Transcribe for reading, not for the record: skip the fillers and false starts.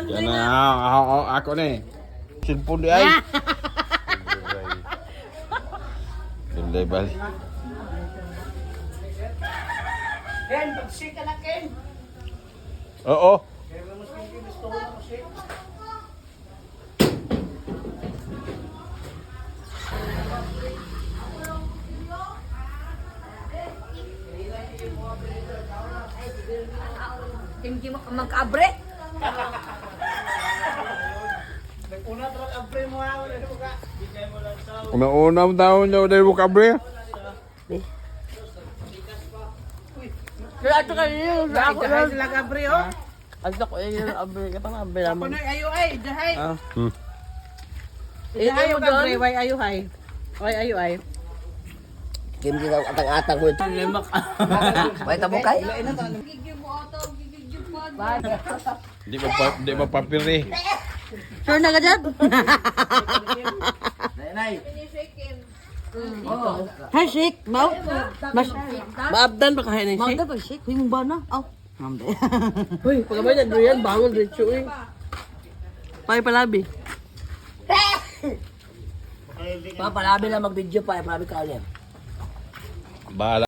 Yan na, ako na eh. Cellphone di ay. Hindi bal. Ken, pag-shake ka na, Ken. Oo. Hindi mo magkabre. Una truck abre mo ha, wala mo ka. Una-unang taon niya udah buka bre. Kaya ito kayo, ako Dahay sila ka abre oh. Ito ko yung abre, katang abre Ako naman. na ayo ay, dahay. Eh, Dahay mo yung doon? abre, why ayo hay. Why ayo ay. Kim di daw atang-atang ko ito. Lemak. May tabukay. Gigil mo auto, gigil pa. Di mapapiri. Sure na ka dyan? Pinishaken. Hay, shake. Mau? Mas, maabdan pa kahain ng Mga shake? ba shake? Hindi mo ba na? Aw. Uy, pagkamay na doon bangon dito eh. Palabi. Papalabi na mag-video pa, palabi ka ulit. Bahala